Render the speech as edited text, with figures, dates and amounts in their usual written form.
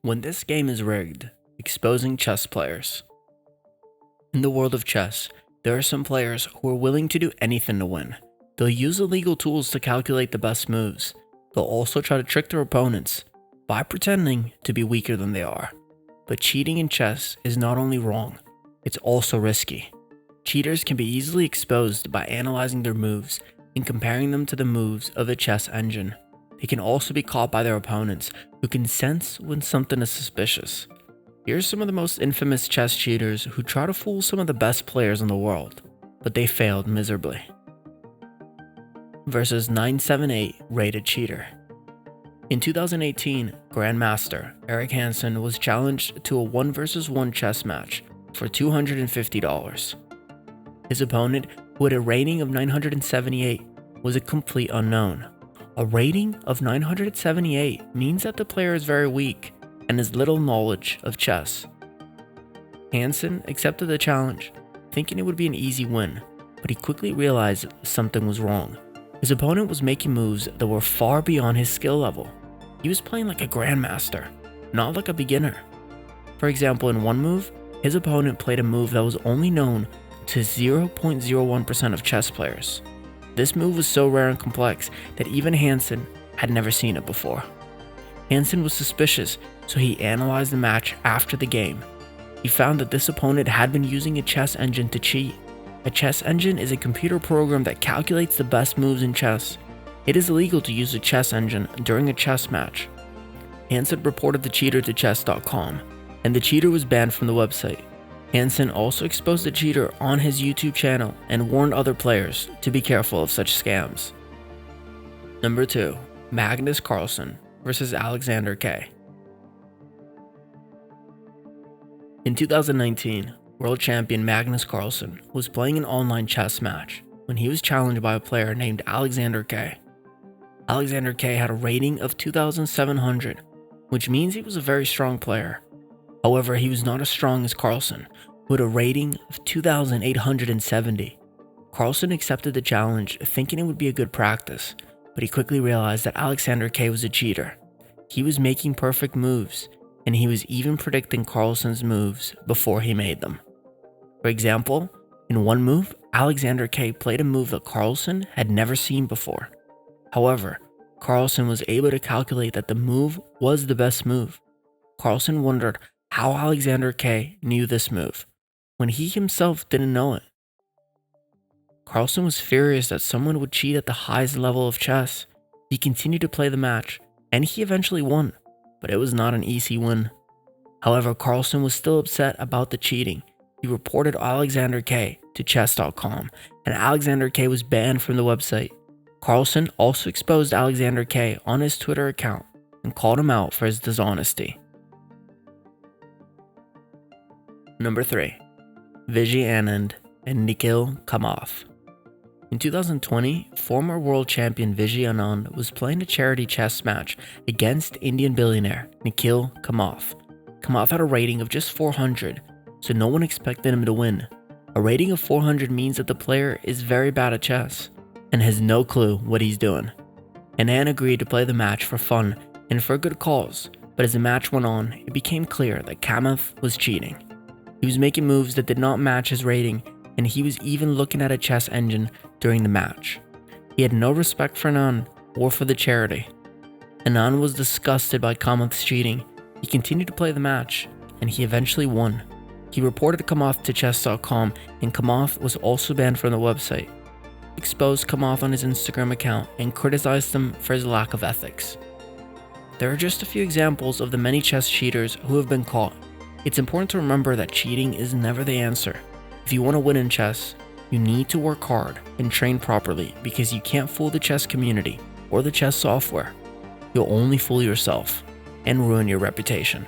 When this game is rigged, exposing chess players. In the world of chess, there are some players who are willing to do anything to win. They'll use illegal tools to calculate the best moves. They'll also try to trick their opponents by pretending to be weaker than they are. But cheating in chess is not only wrong, it's also risky. Cheaters can be easily exposed by analyzing their moves and comparing them to the moves of the chess engine. They can also be caught by their opponents, who can sense when something is suspicious. Here are some of the most infamous chess cheaters who try to fool some of the best players in the world, but they failed miserably. Versus 978 rated cheater. In 2018, Grandmaster Eric Hansen was challenged to a 1 vs 1 chess match for $250. His opponent, who had a rating of 978, was a complete unknown. A rating of 978 means that the player is very weak and has little knowledge of chess. Hansen accepted the challenge, thinking it would be an easy win, but he quickly realized something was wrong. His opponent was making moves that were far beyond his skill level. He was playing like a grandmaster, not like a beginner. For example, in one move, his opponent played a move that was only known to 0.01% of chess players. This move was so rare and complex that even Hansen had never seen it before. Hansen was suspicious, so he analyzed the match after the game. He found that this opponent had been using a chess engine to cheat. A chess engine is a computer program that calculates the best moves in chess. It is illegal to use a chess engine during a chess match. Hansen reported the cheater to chess.com, and the cheater was banned from the website. Hansen also exposed the cheater on his YouTube channel and warned other players to be careful of such scams. Number 2. Magnus Carlsen versus Alexander K. In 2019, world champion Magnus Carlsen was playing an online chess match when he was challenged by a player named Alexander K. Alexander K had a rating of 2,700, which means he was a very strong player. However, he was not as strong as Carlsen, who had a rating of 2,870. Carlsen accepted the challenge, thinking it would be a good practice, but he quickly realized that Alexander K was a cheater. He was making perfect moves, and he was even predicting Carlsen's moves before he made them. For example, in one move, Alexander K played a move that Carlsen had never seen before. However, Carlsen was able to calculate that the move was the best move. Carlsen wondered how Alexander K knew this move, when he himself didn't know it. Carlsen was furious that someone would cheat at the highest level of chess. He continued to play the match, and he eventually won, but it was not an easy win. However, Carlsen was still upset about the cheating. He reported Alexander K to chess.com, and Alexander K was banned from the website. Carlsen also exposed Alexander K on his Twitter account and called him out for his dishonesty. Number 3. Vijay Anand and Nikhil Kamath. In 2020, former world champion Vijay Anand was playing a charity chess match against Indian billionaire Nikhil Kamath. Kamath had a rating of just 400, so no one expected him to win. A rating of 400 means that the player is very bad at chess and has no clue what he's doing. Anand agreed to play the match for fun and for a good cause, but as the match went on, it became clear that Kamath was cheating. He was making moves that did not match his rating, and he was even looking at a chess engine during the match. He had no respect for Anand or for the charity. Anand was disgusted by Kamath's cheating. He continued to play the match, and he eventually won. He reported Kamath to chess.com, and Kamath was also banned from the website. He exposed Kamath on his Instagram account and criticized him for his lack of ethics. There are just a few examples of the many chess cheaters who have been caught. It's important to remember that cheating is never the answer. If you want to win in chess, you need to work hard and train properly, because you can't fool the chess community or the chess software. You'll only fool yourself and ruin your reputation.